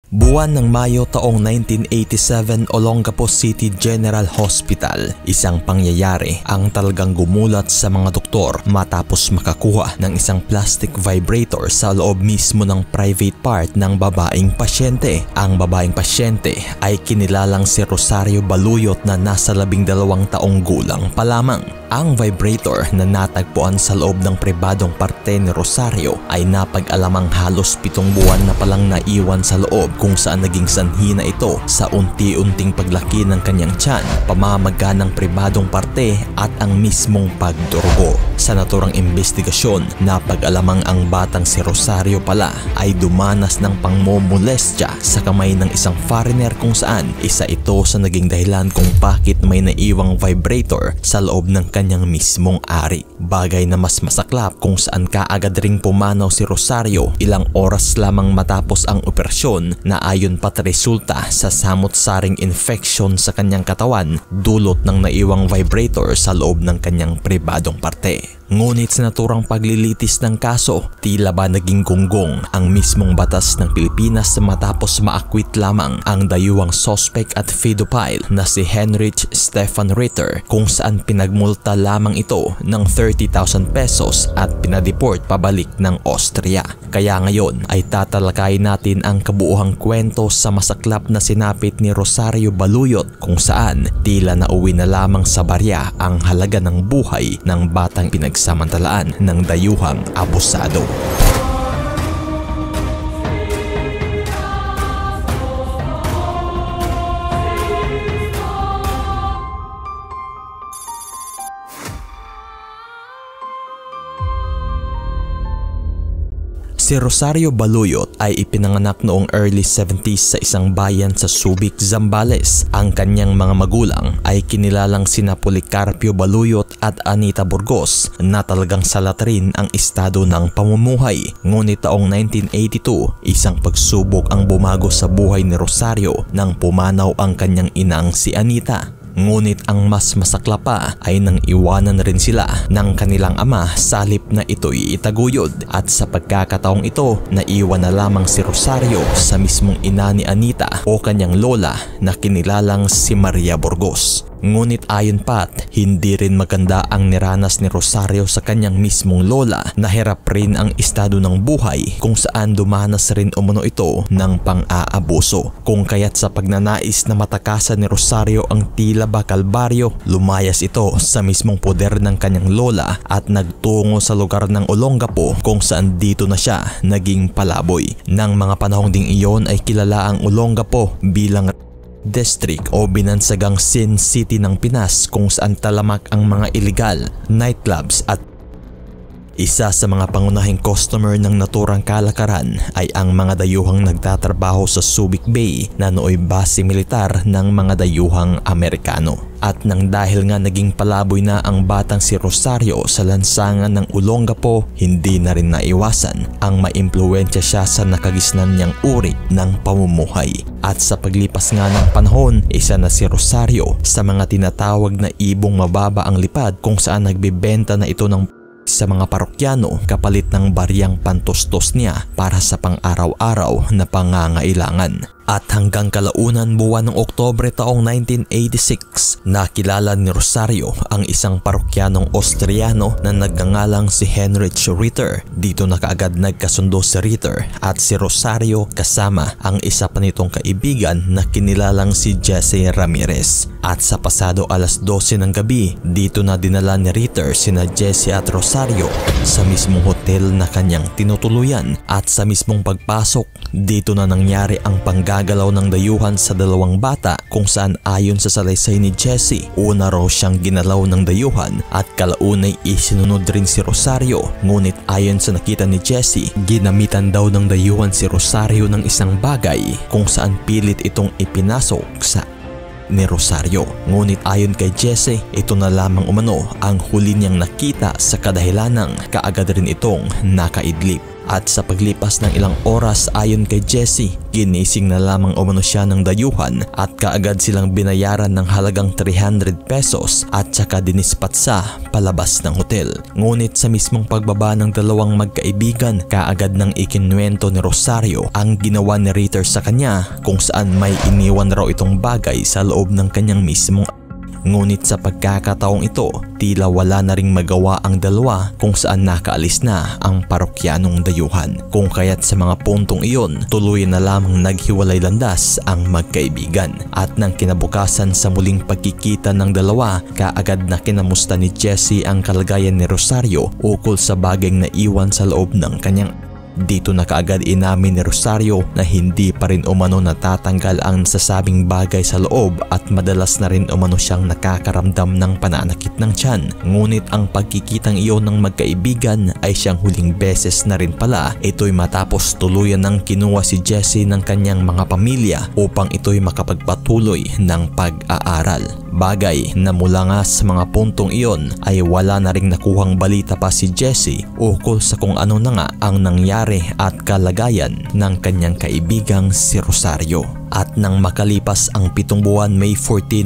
Buwan ng Mayo taong 1987, Olongapo City General Hospital, isang pangyayari ang talagang gumulat sa mga doktor matapos makakuha ng isang plastic vibrator sa loob mismo ng private part ng babaeng pasyente. Ang babaeng pasyente ay kinilalang si Rosario Baluyot na nasa 12 taong gulang pa lamang. Ang vibrator na natagpuan sa loob ng pribadong parte ni Rosario ay napag-alamang halos 7 buwan na palang naiwan sa loob, kung saan naging sanhi na ito sa unti-unting paglaki ng kanyang tiyan, pamamaga ng pribadong parte at ang mismong pagdurugo. Sa naturang investigasyon, napag-alamang ang batang si Rosario pala ay dumanas ng pangmomolestya sa kamay ng isang foreigner, kung saan isa ito sa naging dahilan kung bakit may naiwang vibrator sa loob ng kanyang mismong ari. Bagay na mas masaklap kung saan kaagad ring pumanaw si Rosario ilang oras lamang matapos ang operasyon, na ayon pat resulta sa samot-saring infection sa kanyang katawan dulot ng naiwang vibrator sa loob ng kanyang pribadong parte. Ngunit sa naturang paglilitis ng kaso, tila ba naging gunggong ang mismong batas ng Pilipinas matapos maakwit lamang ang dayuhang suspect at pedophile na si Heinrich Stefan Ritter, kung saan pinagmulta lamang ito ng 30,000 pesos at pinadeport pabalik ng Austria. Kaya ngayon ay tatalakayin natin ang kabuuhang kwento sa masaklap na sinapit ni Rosario Baluyot, kung saan tila nauwi na lamang sa barya ang halaga ng buhay ng batang pinagsamantalaan ng dayuhang abusado. Si Rosario Baluyot ay ipinanganak noong early 70s sa isang bayan sa Subic, Zambales. Ang kanyang mga magulang ay kinilalang sina Policarpio Baluyot at Anita Burgos, na talagang salat rin ang estado ng pamumuhay. Ngunit taong 1982, isang pagsubok ang bumago sa buhay ni Rosario nang pumanaw ang kanyang inang si Anita. Ngunit ang mas masakla pa ay nang iwanan rin sila ng kanilang ama sa halip na ito'y itaguyod, at sa pagkakataong ito naiwan na lamang si Rosario sa mismong ina ni Anita o kanyang lola na kinilalang si Maria Burgos. Ngunit ayon pat, hindi rin maganda ang niranas ni Rosario sa kanyang mismong lola. Nahirap rin ang estado ng buhay, kung saan dumanas rin umano ito ng pang-aabuso. Kung kaya't sa pagnanais na matakasan ni Rosario ang tila ba kalbaryo, lumayas ito sa mismong poder ng kanyang lola at nagtungo sa lugar ng Olongapo, kung saan dito na siya naging palaboy. Nang mga panahong ding iyon ay kilala ang Olongapo bilang district o binansagang Sin City ng Pinas, kung saan talamak ang mga illegal nightclubs, at isa sa mga pangunahing customer ng naturang kalakaran ay ang mga dayuhang nagtatrabaho sa Subic Bay na nooy base militar ng mga dayuhang Amerikano. At nang dahil nga naging palaboy na ang batang si Rosario sa lansangan ng Olongapo, hindi na rin naiwasan ang maimpluwensya siya sa nakagisnan niyang uri ng pamumuhay. At sa paglipas nga ng panahon, isa na si Rosario sa mga tinatawag na ibong mababa ang lipad, kung saan nagbebenta na ito ng sa mga parokyano kapalit ng baryang pantostos niya para sa pang-araw-araw na pangangailangan. At hanggang kalaunan buwan ng Oktubre taong 1986, nakilala ni Rosario ang isang parokyanong Austriano na nagngangalang si Heinrich Ritter. Dito na kaagad nagkasundo si Ritter at si Rosario kasama ang isa pa nitong kaibigan na kinilalang si Jesse Ramirez. At sa pasado alas 12 ng gabi, dito na dinala ni Ritter sina Jesse at Rosario sa mismong hotel na kanyang tinutuluyan. At sa mismong pagpasok, dito na nangyari ang panggagalaw ng dayuhan sa dalawang bata, kung saan ayon sa salaysay ni Jesse, una raw siyang ginalaw ng dayuhan at kalaunay isinunod rin si Rosario. Ngunit ayon sa nakita ni Jesse, ginamitan daw ng dayuhan si Rosario ng isang bagay kung saan pilit itong ipinasok sa ni Rosario. Ngunit ayon kay Jesse, ito na lamang umano ang huli niyang nakita sa kadahilanang kaagad rin itong nakaidlip. At sa paglipas ng ilang oras ayon kay Jessie, ginising na lamang umano siya ng dayuhan at kaagad silang binayaran ng halagang 300 pesos at saka dinispat sa palabas ng hotel. Ngunit sa mismong pagbaba ng dalawang magkaibigan, kaagad nang ikinuwento ni Rosario ang ginawa ni Ritter sa kanya kung saan may iniwan raw itong bagay sa loob ng kanyang mismong. Ngunit sa pagkakataong ito, tila wala na ring magawa ang dalawa kung saan nakaalis na ang parokyanong dayuhan. Kung kaya't sa mga puntong iyon, tuloy na lamang naghiwalay landas ang magkaibigan. At nang kinabukasan sa muling pagkikita ng dalawa, kaagad na kinamusta ni Jessie ang kalagayan ni Rosario ukol sa bagay na iwan sa loob ng kanyang. Dito na kaagad inamin ni Rosario na hindi pa rin umano natatanggal ang nasasabing bagay sa loob at madalas na rin umano siyang nakakaramdam ng pananakit ng tiyan. Ngunit ang pagkikitang iyon ng magkaibigan ay siyang huling beses na rin pala. Ito'y matapos tuluyan ng kinuha si Jessie ng kanyang mga pamilya upang ito'y makapagpatuloy ng pag-aaral. Bagay na mula nga sa mga puntong iyon ay wala na ring nakuhang balita pa si Jessie ukol sa kung ano na nga ang nangyari at kalagayan ng kanyang kaibigang si Rosario. At nang makalipas ang 7 buwan, May 14,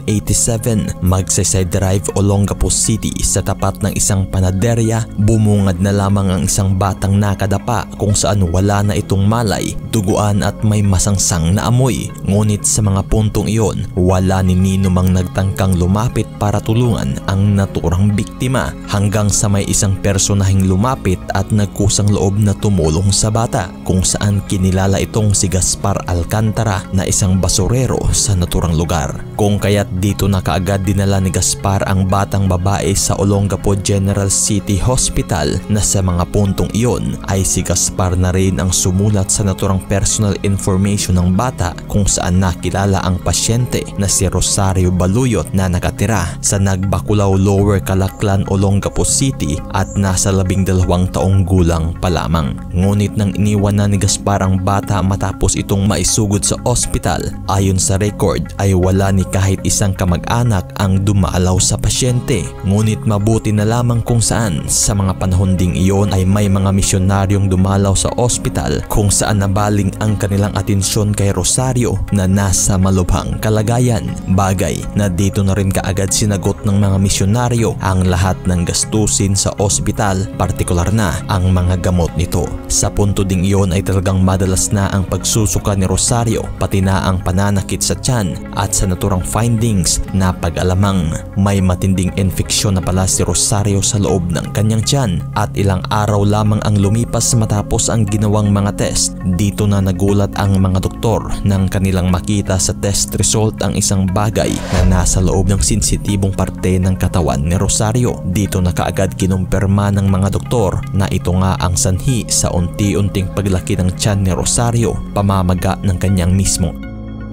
1987, Magsaysay Drive, Olongapo City sa tapat ng isang panaderya, bumungad na lamang ang isang batang nakadapa kung saan wala na itong malay, duguan at may masangsang na amoy. Ngunit sa mga puntong iyon, wala ni Nino mang nagtangkang lumapit para tulungan ang naturang biktima hanggang sa may isang personaheng lumapit at nagkusang loob na tumulong sa bata kung saan kinilala itong si Gaspar Alcantara na isang basurero sa naturang lugar. Kung kaya't dito na kaagad dinala ni Gaspar ang batang babae sa Olongapo General City Hospital na sa mga puntong iyon ay si Gaspar na rin ang sumulat sa naturang personal information ng bata kung saan nakilala ang pasyente na si Rosario Baluyot na nakatira sa Nagbakulao Lower Calaklan, Olongapo City at nasa 12 taong gulang pa lamang. Ngunit nang iniwan na ni Gaspar ang bata matapos itong maisugod sa ospital, ayon sa record ay wala ni kahit isang kamag-anak ang dumaalaw sa pasyente. Ngunit mabuti na lamang kung saan sa mga panahon ding iyon ay may mga misyonaryong dumalaw sa ospital kung saan nabaling ang kanilang atensyon kay Rosario na nasa malubhang kalagayan. Bagay na dito na rin kaagad sinagot ng mga misyonaryo ang lahat ng gastusin sa ospital, partikular na ang mga gamot nito. Sa punto ding iyon ay talagang madalas na ang pagsusuka ni Rosario, pati na ang pananakit sa tiyan at sa naturang findings na pag-alamang may matinding infeksyon na pala si Rosario sa loob ng kanyang tiyan at ilang araw lamang ang lumipas matapos ang ginawang mga test. Dito na nagulat ang mga doktor nang kanilang makita sa test result ang isang bagay na nasa loob ng sensitibong parte ng katawan ni Rosario. Dito na kaagad kinumpirma ng mga doktor na ito nga ang sanhi sa unti-unting paglaki ng tiyan ni Rosario, pamamaga ng kanyang mismo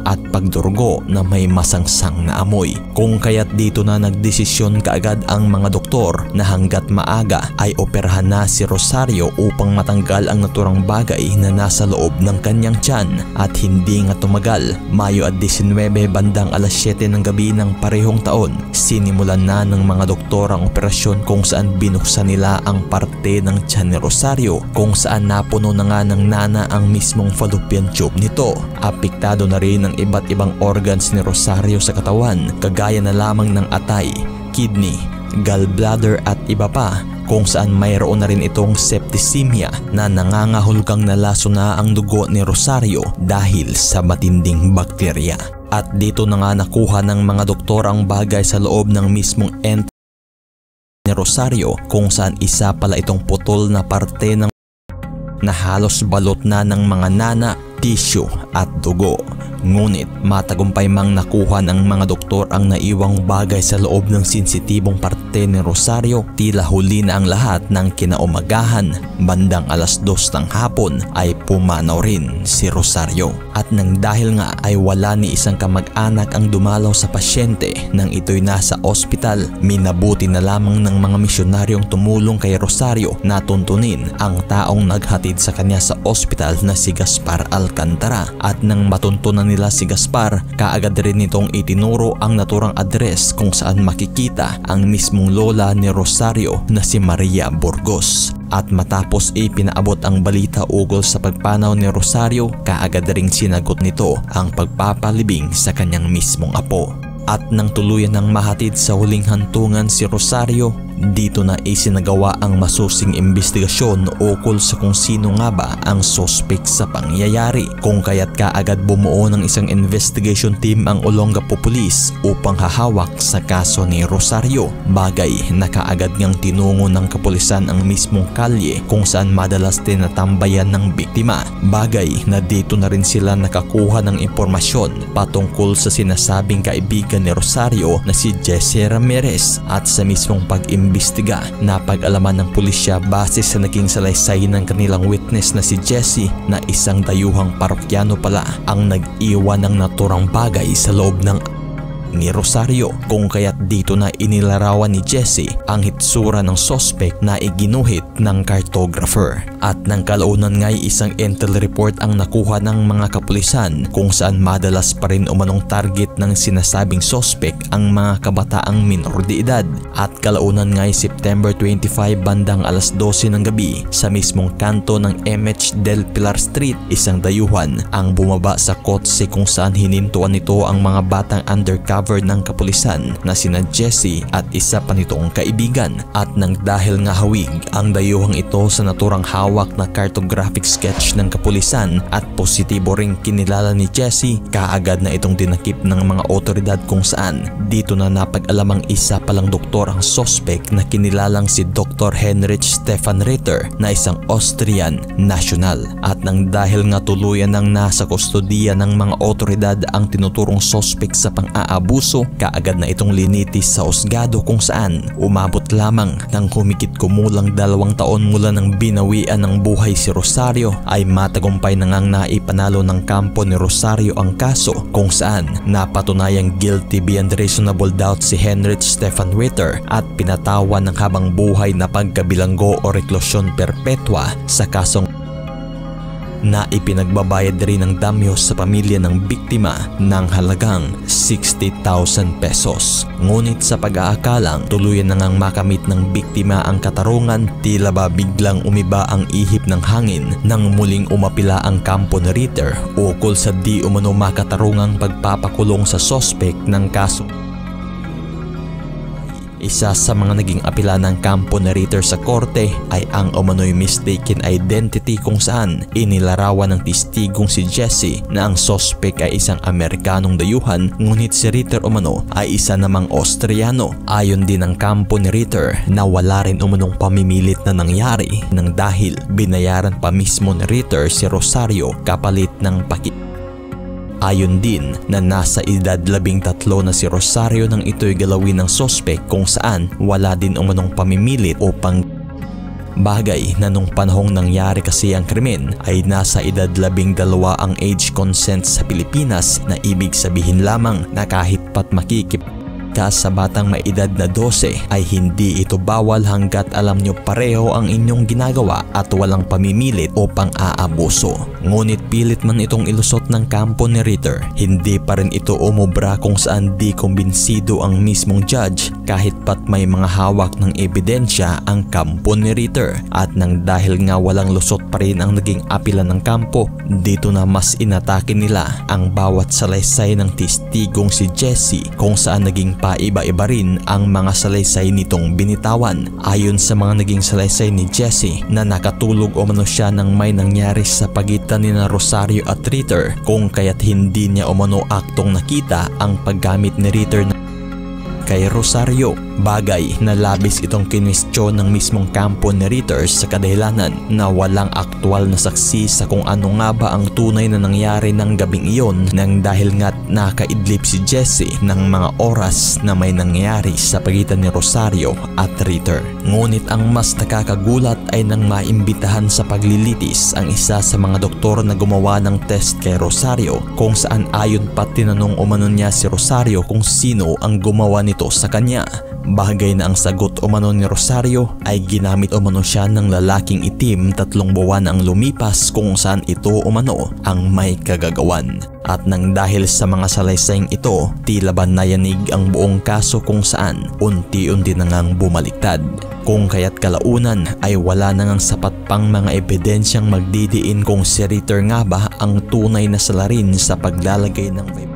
at pagdurugo na may masangsang na amoy. Kung kaya't dito na nagdesisyon kaagad ang mga doktor na hanggat maaga ay operahan na si Rosario upang matanggal ang naturang bagay na nasa loob ng kanyang tiyan. At hindi nga tumagal, Mayo 19 bandang alas 7 ng gabi ng parehong taon, sinimulan na ng mga doktor ang operasyon kung saan binuksan nila ang parte ng tiyan ni Rosario kung saan napuno na nga ng nana ang mismong fallopian tube nito. Apektado na rin ang iba't ibang organs ni Rosario sa katawan, kagaya na lamang ng atay, kidney, gallbladder at iba pa, kung saan mayroon na rin itong septicemia na nangangahulugang nalaso na ang dugo ni Rosario dahil sa matinding bakterya. At dito na nga nakuha ng mga doktor ang bagay sa loob ng mismong end ni Rosario kung saan isa pala itong putol na parte ng na halos balot na ng mga nana, tissue at dugo. Ngunit matagumpay mang nakuha ng mga doktor ang naiwang bagay sa loob ng sensitibong parte ni Rosario, tila huli na ang lahat ng kinaumagahan. Bandang alas 2 ng hapon ay pumanaw rin si Rosario. At nang dahil nga ay wala ni isang kamag-anak ang dumalaw sa pasyente nang ito'y nasa ospital, minabuti na lamang ng mga misyonaryong tumulong kay Rosario na tuntunin ang taong naghatid sa kanya sa ospital na si Gaspar Alcantara. Alcantara at nang matuntunan nila si Gaspar, kaagad rin nitong itinuro ang naturang address kung saan makikita ang mismong lola ni Rosario na si Maria Burgos. At matapos ipinaabot ang balita ukol sa pagpanaw ni Rosario, kaagad ring sinagot nito ang pagpapalibing sa kanyang mismong apo. At nang tuluyan ng mahatid sa huling hantungan si Rosario, dito na isinagawa ang masusing investigasyon ukol sa kung sino nga ba ang suspect sa pangyayari. Kung kaya't kaagad bumuo ng isang investigation team ang Olongapo Police upang hahawak sa kaso ni Rosario. Bagay na kaagad ngang tinungo ng kapulisan ang mismong kalye kung saan madalas tinatambayan ng biktima. Bagay na dito na rin sila nakakuha ng impormasyon patungkol sa sinasabing kaibigan ni Rosario na si Jesse Ramirez, at sa mismong pag-imbestiga napag-alaman ng pulisya base sa naging salaysay ng kanilang witness na si Jesse na isang dayuhang parokyano pala ang nag-iwan ng naturang bagay sa loob ng ni Rosario, kung kaya't dito na inilarawan ni Jesse ang hitsura ng suspect na iginuhit ng cartographer. At nang kalaunan nga'y isang intel report ang nakuha ng mga kapulisan kung saan madalas pa rin umanong target ng sinasabing suspect ang mga kabataang minor de edad. At kalaunan nga'y September 25 bandang alas 12 ng gabi sa mismong kanto ng MH del Pilar Street, isang dayuhan ang bumaba sa kotse kung saan hinintuan nito ang mga batang undercover ng kapulisan na sina Jesse at isa pa nitong kaibigan. At nang dahil nga hawig ang dayuhang ito sa naturang hawak na cartographic sketch ng kapulisan at positibo ring kinilala ni Jesse, kaagad na itong dinakip ng mga otoridad kung saan dito na napag-alamang isa palang doktor ang suspect na kinilalang si Dr. Heinrich Stefan Ritter na isang Austrian national. At nang dahil nga tuluyan ng nasa kustodiya ng mga otoridad ang tinuturong suspect sa pang-aabuso, kaagad na itong linitis sa husgado kung saan umabot lamang ng humigit kumulang 2 taon mula ng binawian ng buhay si Rosario ay matagumpay na ngang naipanalo ng kampo ni Rosario ang kaso kung saan napatunayang guilty beyond reasonable doubt si Heinrich Stefan Ritter at pinatawan ng habang buhay na pagkabilanggo o reklusyon perpetua sa kasong na ipinagbabayad rin ng damyos sa pamilya ng biktima ng halagang 60,000 pesos. Ngunit sa pag-aakalang tuluyan na ngang makamit ng biktima ang katarungan, tila ba biglang umiba ang ihip ng hangin nang muling umapila ang kampo ni Ritter ukol sa di umano makatarungang pagpapakulong sa suspect ng kaso. Isa sa mga naging apela ng kampo ni Ritter sa korte ay ang umano'y mistaken identity kung saan inilarawan ng testigong si Jesse na ang suspect ay isang Amerikanong dayuhan, ngunit si Ritter umano ay isa namang Austriano. Ayon din ng kampo ni Ritter na wala rin umanong pamimilit na nangyari nang dahil binayaran pa mismo ni Ritter si Rosario kapalit ng Ayon din na nasa edad 13 na si Rosario nang ito'y galawin ng suspect kung saan wala din umanong pamimilit o bagay na nung panahong nangyari kasi ang krimen ay nasa edad 12 ang age consent sa Pilipinas, na ibig sabihin lamang na kahit pat makikip sa batang may edad na 12 ay hindi ito bawal hanggat alam nyo pareho ang inyong ginagawa at walang pamimilit o pang-aabuso. Ngunit pilit man itong ilusot ng kampo ni Ritter, hindi pa rin ito umubra kung saan di kumbinsido ang mismong judge kahit pat may mga hawak ng ebidensya ang kampo ni Ritter. At nang dahil nga walang lusot pa rin ang naging apila ng kampo, dito na mas inatake nila ang bawat salaysay ng testigong si Jesse kung saan naging iba-iba rin ang mga salaysay nitong binitawan. Ayon sa mga naging salaysay ni Jesse na nakatulog o umano siya nang may nangyari sa pagitan ni Rosario at Ritter, kung kaya't hindi niya umano aktong nakita ang paggamit ni Ritter kay Rosario. Bagay na labis itong kinwestiyon ng mismong kampo ni Ritter sa kadahilanan na walang aktwal na saksi sa kung ano nga ba ang tunay na nangyari ng gabing iyon, nang dahil nga't nakaidlip si Jesse ng mga oras na may nangyari sa pagitan ni Rosario at Ritter. Ngunit ang mas nakakagulat ay nang maimbitahan sa paglilitis ang isa sa mga doktor na gumawa ng test kay Rosario, kung saan ayon pa tinanong umano niya si Rosario kung sino ang gumawa nito sa kanya. Bagay na ang sagot umano ni Rosario ay ginamit umano siya ng lalaking itim 3 buwan ang lumipas kung saan ito umano ang may kagagawan. At nang dahil sa mga salaysayng ito, tila ba nayanig ang buong kaso kung saan unti-unti na ngang bumaliktad. Kung kaya't kalaunan ay wala na ngang sapat pang mga ebidensyang magdidiin kung si Ritter nga ba ang tunay na salarin sa paglalagay ng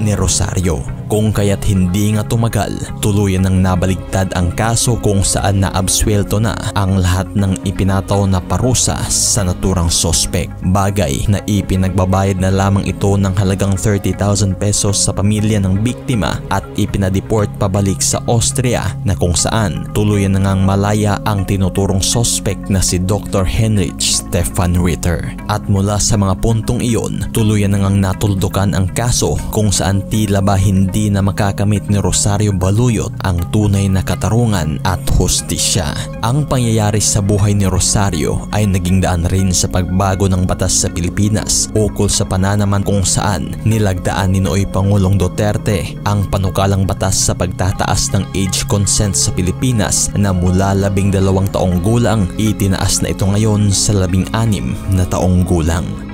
ni Rosario. Kung kaya't hindi nga tumagal, tuluyan nang nabaligtad ang kaso kung saan naabsuelto na ang lahat ng ipinataw na parusa sa naturang sospek. Bagay na ipinagbabayad na lamang ito ng halagang 30,000 pesos sa pamilya ng biktima at ipinadeport pabalik sa Austria na kung saan tuluyan na ngang malaya ang tinuturong sospek na si Dr. Heinrich Stefan Ritter. At mula sa mga puntong iyon, tuluyan na ngang natuldukan ang kaso kung saan tila ba hindi na makakamit ni Rosario Baluyot ang tunay na katarungan at hustisya. Ang pangyayari sa buhay ni Rosario ay naging daan rin sa pagbago ng batas sa Pilipinas ukol sa pananaman kung saan nilagdaan ni Nooy Pangulong Duterte ang panukalang batas sa pagtataas ng age consent sa Pilipinas na mula 12 taong gulang itinaas na ito ngayon sa 16 na taong gulang.